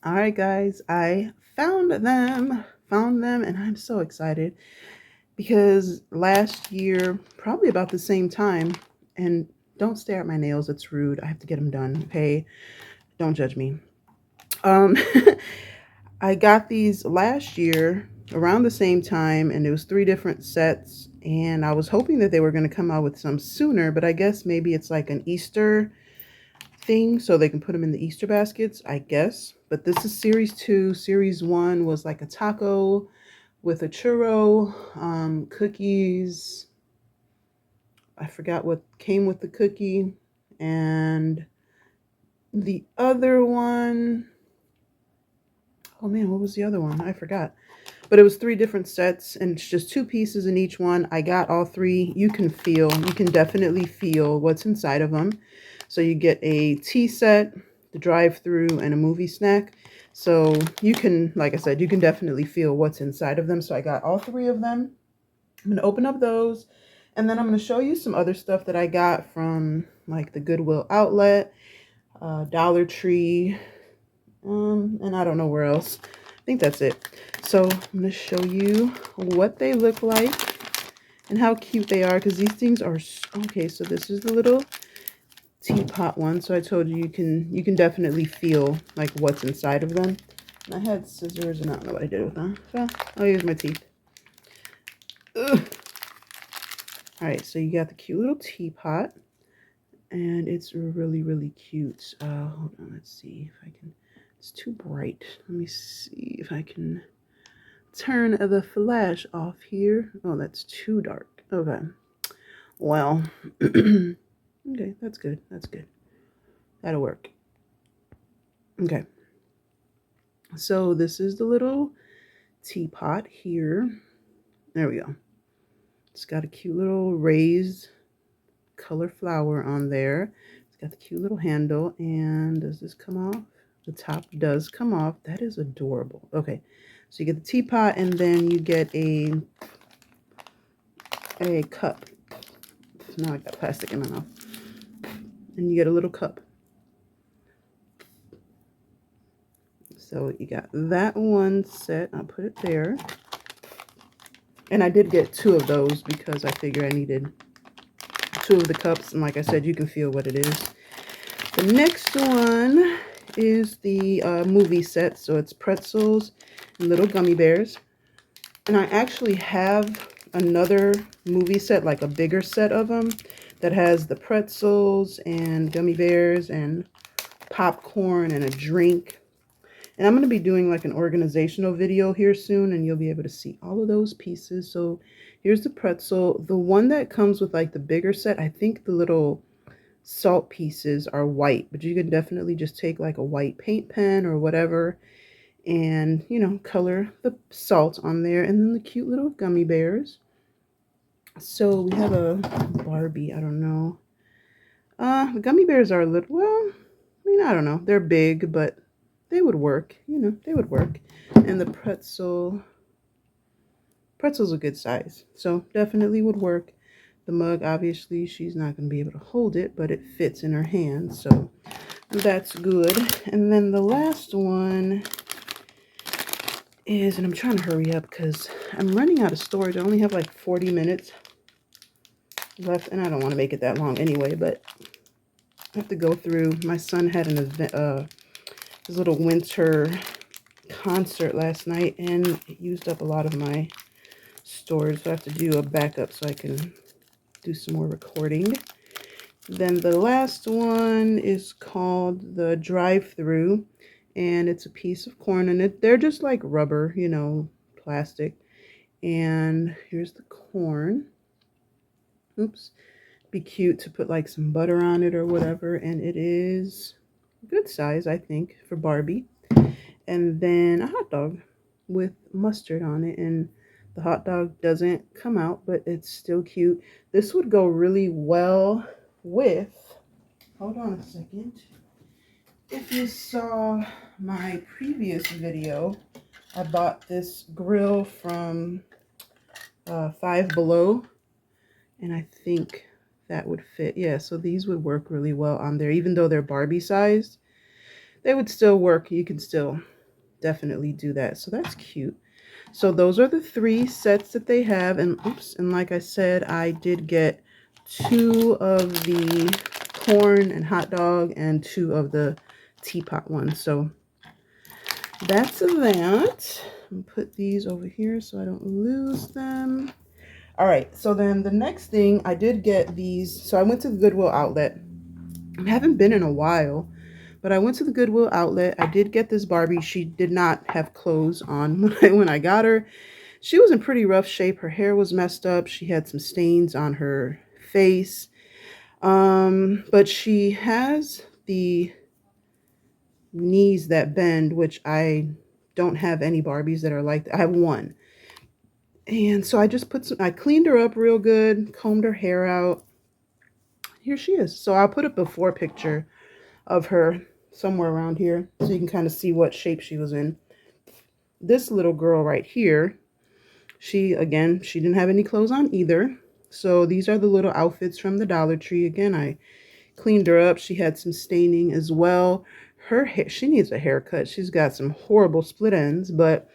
All right, guys, I found them, and I'm so excited because last year, probably about the same time, and don't stare at my nails, it's rude. I have to get them done, okay? Don't judge me. Um, I got these last year around the same time, and it was three different sets, and I was hoping that they were going to come out with some sooner, but I guess maybe it's like an Easter thing so they can put them in the Easter baskets, I guess. But this is series 2. Series 1 was like a taco with a churro, cookies. I forgot what came with the cookie. And the other one, oh man, what was the other one? I forgot. But it was three different sets, and it's just two pieces in each one. I got all three. You can definitely feel what's inside of them. So you get a tea set, the drive-through, and a movie snack. So you can, like I said, you can definitely feel what's inside of them. So I got all three of them. I'm going to open up those, and then I'm going to show you some other stuff that I got from like the Goodwill Outlet, Dollar Tree, and I don't know where else. I think that's it. So I'm going to show you what they look like and how cute they are, because these things are okay. So this is the little teapot one. So I told you you can definitely feel like what's inside of them. And I had scissors and I don't know what I did with them, so I'll use my teeth. Ugh. All right, so you got the cute little teapot, and it's really cute. Hold on, let's see if I can. It's too bright. Let me see if I can turn the flash off here. Oh, that's too dark. Okay. Well, okay, that's good. That's good. That'll work. Okay. So this is the little teapot here. There we go. It's got a cute little raised color flower on there. It's got the cute little handle. And does this come off? The top does come off. That is adorable. Okay. So you get the teapot, and then you get a cup. Now I got plastic in my mouth. And you get a little cup. So you got that one set. I'll put it there. And I did get two of those because I figured I needed two of the cups. And like I said, you can feel what it is. The next one is the movie set. So it's pretzels and little gummy bears. And I actually have another movie set, like a bigger set of them, that has the pretzels and gummy bears and popcorn and a drink. And I'm going to be doing like an organizational video here soon, and you'll be able to see all of those pieces. So here's the pretzel. The one that comes with like the bigger set, I think the little salt pieces are white, but you can definitely just take like a white paint pen or whatever and, you know, color the salt on there. And then the cute little gummy bears. So we have a Barbie, I don't know. The gummy bears are a little, well, I mean, I don't know. They're big, but they would work, you know, they would work. And the pretzel's a good size, so definitely would work. The mug, obviously, she's not going to be able to hold it, but it fits in her hand, so that's good. And then the last one is, and I'm trying to hurry up because I'm running out of storage. I only have like 40 minutes left, and I don't want to make it that long anyway, but I have to go through. My son had an event, his little winter concert last night, and it used up a lot of my storage, so I have to do a backup so I can do some more recording. Then the last one is called the drive-through, and it's a piece of corn, and they're just like rubber, you know, plastic. And here's the corn. Oops. Be cute to put like some butter on it or whatever, and it is good size, I think, for Barbie. And then a hot dog with mustard on it, and the hot dog doesn't come out, but it's still cute. This would go really well with, hold on a second. If you saw my previous video, I bought this grill from Five Below, and I think that would fit. Yeah, so these would work really well on there, even though they're Barbie sized. they would still work. You can still definitely do that. So that's cute. So those are the 3 sets that they have. And oops, and like I said, I did get 2 of the corn and hot dog and 2 of the teapot ones. So that's that. Put these over here so I don't lose them. All right, so then the next thing, I did get these. So I went to the Goodwill Outlet. I haven't been in a while, but I went to the Goodwill Outlet. I did get this Barbie. She did not have clothes on when I got her. She was in pretty rough shape. Her hair was messed up. She had some stains on her face. But she has the knees that bend, which I don't have any Barbies that are like that. I have one. And so I just I cleaned her up real good, combed her hair out. Here she is. So I'll put a before picture of her somewhere around here so you can kind of see what shape she was in. This little girl right here, she didn't have any clothes on either. So these are the little outfits from the Dollar Tree. Again, I cleaned her up. She had some staining as well. Her hair, she needs a haircut. She's got some horrible split ends, but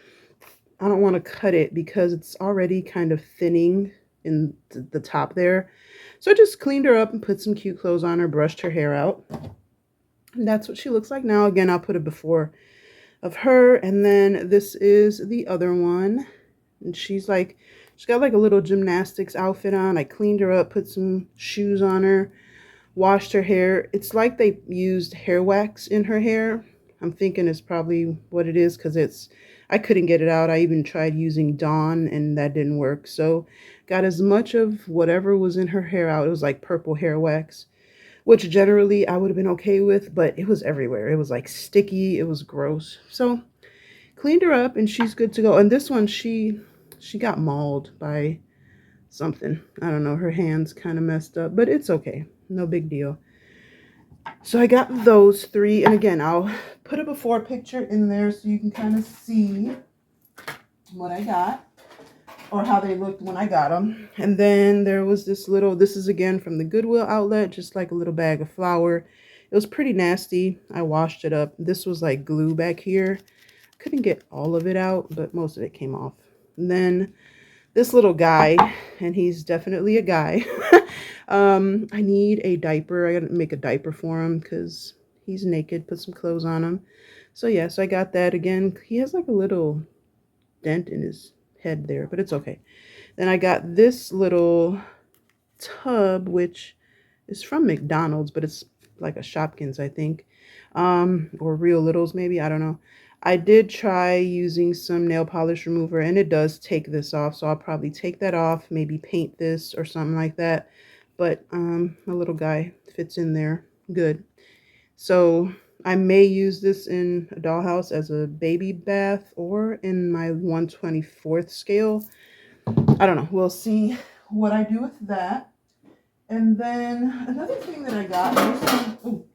I don't want to cut it because it's already kind of thinning in the top there. So I just cleaned her up and put some cute clothes on her, brushed her hair out. And that's what she looks like now. Again, I'll put a before of her. And then this is the other one. And she's got like a little gymnastics outfit on. I cleaned her up, put some shoes on her, washed her hair. It's like they used hair wax in her hair. I'm thinking it's probably what it is because I couldn't get it out. I even tried using Dawn and that didn't work. So got as much of whatever was in her hair out. It was like purple hair wax, which generally I would have been okay with, but it was everywhere. It was like sticky. It was gross. So cleaned her up and she's good to go. And this one, she got mauled by something. I don't know. Her hands kind of messed up, but it's okay. No big deal. So I got those 3. And again, I'll put a before picture in there so you can kind of see what I got or how they looked when I got them. And then there was this is again from the Goodwill Outlet, just like a little bag of flour. It was pretty nasty. I washed it up. This was like glue back here. Couldn't get all of it out, but most of it came off. And then this little guy, and he's definitely a guy. I need a diaper. I gotta make a diaper for him because he's naked. Put some clothes on him. So yeah, so I got that again. He has like a little dent in his head there, but it's okay. Then I got this little tub, which is from McDonald's, but it's like a Shopkins, I think, or Real Littles maybe. I don't know. I did try using some nail polish remover and it does take this off. So I'll probably take that off, maybe paint this or something like that. But my little guy fits in there good. So I may use this in a dollhouse as a baby bath or in my 1/24th scale. I don't know. We'll see what I do with that. And then another thing that I got,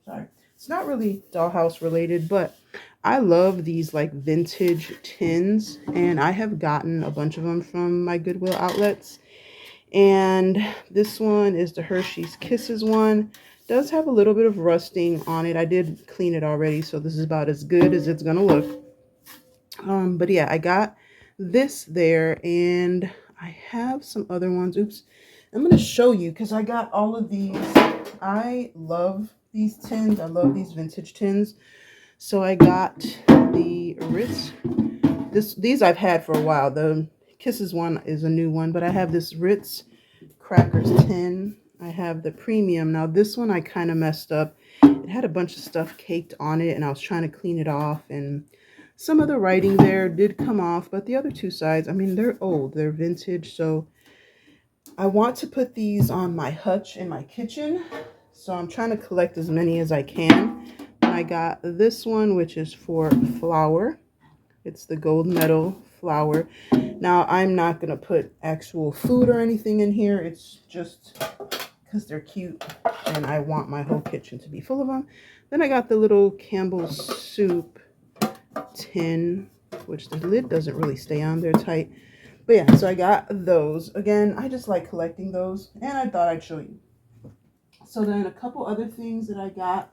it's not really dollhouse related, but I love these like vintage tins, and I have gotten a bunch of them from my Goodwill outlets. And this one is the Hershey's Kisses one. Does have a little bit of rusting on it. I did clean it already, so this is about as good as it's gonna look. But yeah, I got this there, and I have some other ones. Oops. I'm going to show you because I got all of these. I love these tins. I love these vintage tins. So I got the Ritz. These I've had for a while. The Kisses one is a new one, but I have this Ritz Crackers tin. I have the premium. Now this one I kind of messed up. It had a bunch of stuff caked on it and I was trying to clean it off, and some of the writing there did come off, but the other 2 sides, I mean, they're old. They're vintage, so I want to put these on my hutch in my kitchen, so I'm trying to collect as many as I can. And I got this one, which is for flour. It's the gold medal flour. Now, I'm not going to put actual food or anything in here. It's just because they're cute, and I want my whole kitchen to be full of them. Then I got the little Campbell's soup tin, which the lid doesn't really stay on. They're tight. But yeah, so I got those. Again, I just like collecting those, and I thought I'd show you. So then a couple other things that I got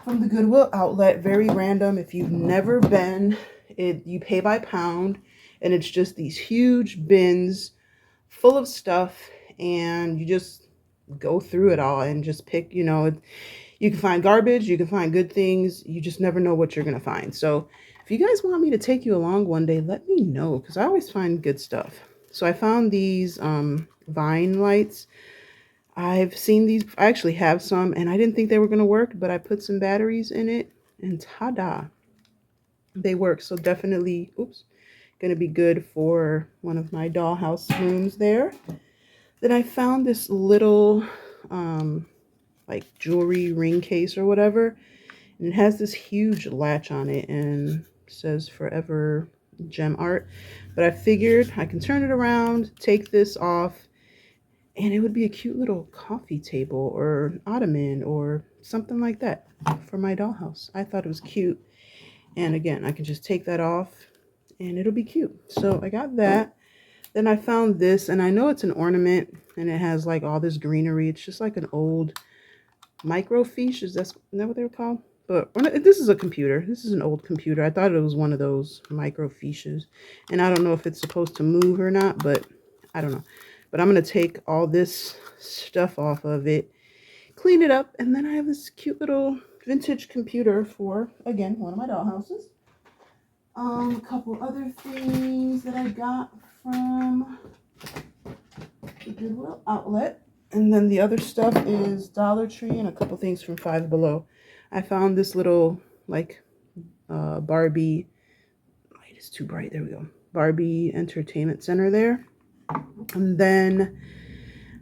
from the Goodwill Outlet. Very random. If you've never been, you pay by pound, and it's just these huge bins full of stuff, and you just go through it all and just pick, you know, you can find garbage, you can find good things, you just never know what you're gonna find. So if you guys want me to take you along one day, let me know, because I always find good stuff. So I found these vine lights. I've seen these, I actually have some, and I didn't think they were gonna work, but I put some batteries in it, and ta-da, they work. So definitely, oops, gonna be good for one of my dollhouse rooms there. Then I found this little like jewelry ring case or whatever, and it has this huge latch on it and says forever gem art. But I figured I can turn it around, take this off, and it would be a cute little coffee table or ottoman or something like that for my dollhouse. I thought it was cute. And again, I can just take that off and it'll be cute. So I got that. Then I found this, and I know it's an ornament, and it has like all this greenery. It's just like an old microfiche. Is that what they were called? But this is a computer. This is an old computer. I thought it was one of those microfiches, and I don't know if it's supposed to move or not, but I don't know. But I'm going to take all this stuff off of it, clean it up, and then I have this cute little vintage computer for, again, one of my dollhouses. A couple other things that I got from the Goodwill Outlet. And then the other stuff is Dollar Tree and a couple things from Five Below. I found this little, like, Barbie, light is too bright, there we go, Barbie Entertainment Center there. And then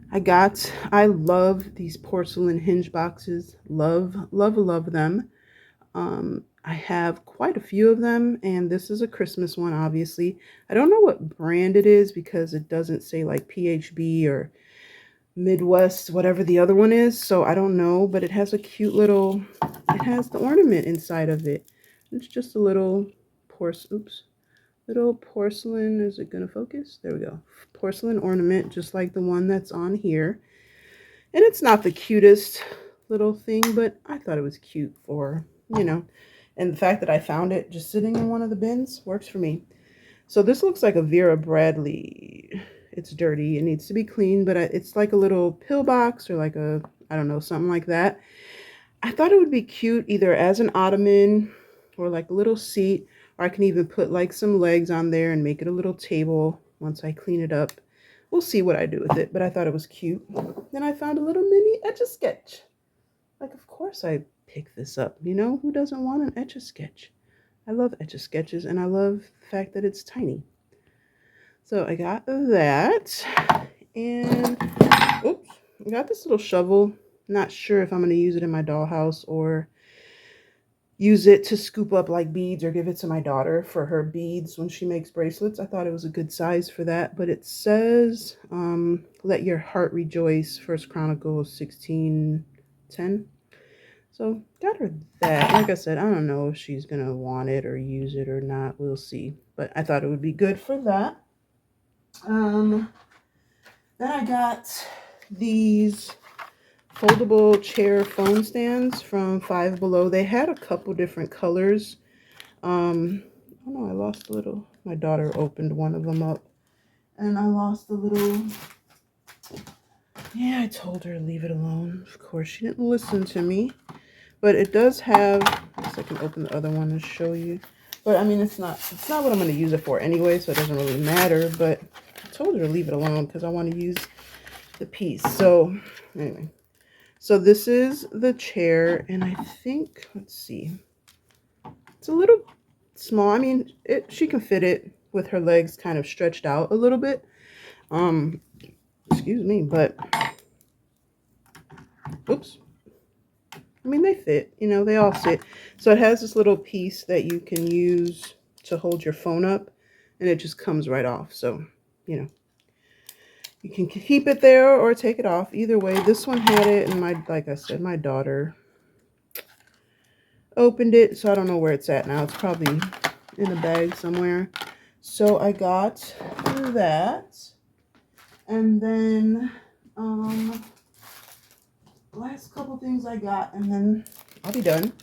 I love these porcelain hinge boxes. Love, love, love them. I have quite a few of them, and this is a Christmas one, obviously. I don't know what brand it is because it doesn't say like PHB or Midwest, whatever the other one is, so I don't know, but it has a cute little, it has the ornament inside of it. It's just a little little porcelain, is it gonna focus? There we go. Porcelain ornament, just like the one that's on here. And it's not the cutest little thing, but I thought it was cute for, you know, and the fact that I found it just sitting in one of the bins works for me. So this looks like a Vera Bradley. It's dirty. It needs to be cleaned, but it's like a little pill box or like a, I don't know, something like that. I thought it would be cute either as an ottoman or like a little seat, or I can even put like some legs on there and make it a little table once I clean it up. We'll see what I do with it, but I thought it was cute. Then I found a little mini Etch-a-Sketch. Like, of course I picked this up. You know, who doesn't want an Etch-a-Sketch? I love Etch-a-Sketches, and I love the fact that it's tiny. So I got that, and oops, I got this little shovel. Not sure if I'm going to use it in my dollhouse or use it to scoop up like beads or give it to my daughter for her beads when she makes bracelets. I thought it was a good size for that, but it says, let your heart rejoice, First Chronicles 16:10. So got her that. Like I said, I don't know if she's going to want it or use it or not. We'll see. But I thought it would be good for that. Then I got these foldable chair phone stands from Five Below. They had a couple different colors. Oh no, I lost a little. My daughter opened one of them up, and I lost a little. Yeah, I told her to leave it alone. Of course, she didn't listen to me. But it does have, I guess I can open the other one and show you. But I mean, it's not what I'm going to use it for anyway, so it doesn't really matter. But I told her to leave it alone because I want to use the piece. So anyway, so this is the chair, and I think, let's see, it's a little small. I mean, she can fit it with her legs kind of stretched out a little bit. Excuse me, but oops. I mean, they fit, you know, they all sit. So it has this little piece that you can use to hold your phone up, and it just comes right off. So, you know, you can keep it there or take it off. Either way, this one had it, and like I said, my daughter opened it, so I don't know where it's at now. It's probably in a bag somewhere. So I got that. And then, last couple things I got, and then I'll be done.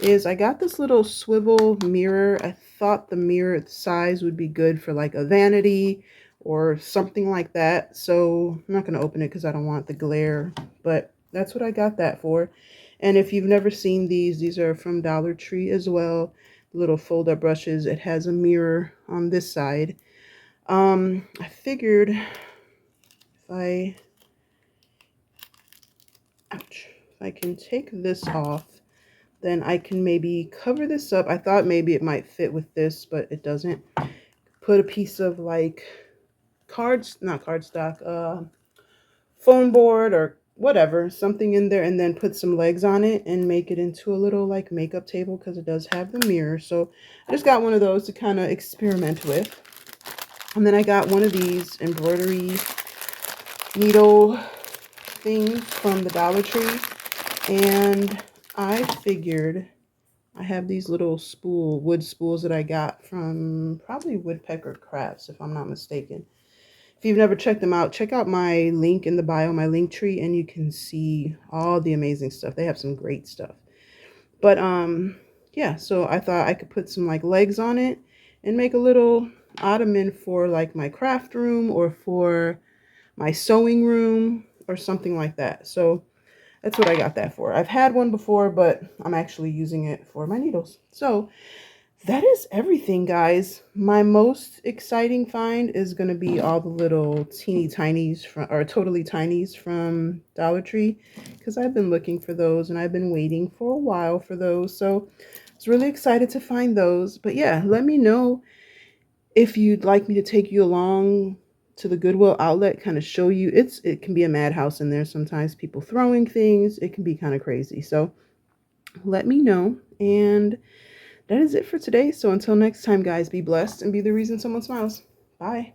is I got this little swivel mirror. I thought the mirror size would be good for like a vanity or something like that. So I'm not going to open it because I don't want the glare, but that's what I got that for. And if you've never seen these are from Dollar Tree as well. Little fold-up brushes. It has a mirror on this side. I figured if I, ouch, if I can take this off, then I can maybe cover this up. I thought maybe it might fit with this, but it doesn't. Put a piece of like not cardstock, foam board or whatever, something in there, and then put some legs on it and make it into a little like makeup table because it does have the mirror. So I just got one of those to kind of experiment with. And then I got one of these embroidery needle things from the Dollar Tree. And I figured I have these little wood spools that I got from probably Woodpecker Crafts, if I'm not mistaken. If you've never checked them out, check out my link in the bio, my link tree, and you can see all the amazing stuff. They have some great stuff. But yeah, so I thought I could put some like legs on it and make a little ottoman for like my craft room or for my sewing room or something like that. So that's what I got that for. I've had one before, but I'm actually using it for my needles. So that is everything, guys. My most exciting find is going to be all the little teeny tinies or totally tinies from Dollar Tree, because I've been looking for those and I've been waiting for a while for those. So I was really excited to find those. But yeah, let me know if you'd like me to take you along to the Goodwill Outlet, kind of show you. It can be a madhouse in there sometimes, people throwing things. It can be kind of crazy. So let me know. And that is it for today. So until next time, guys, be blessed and be the reason someone smiles. Bye.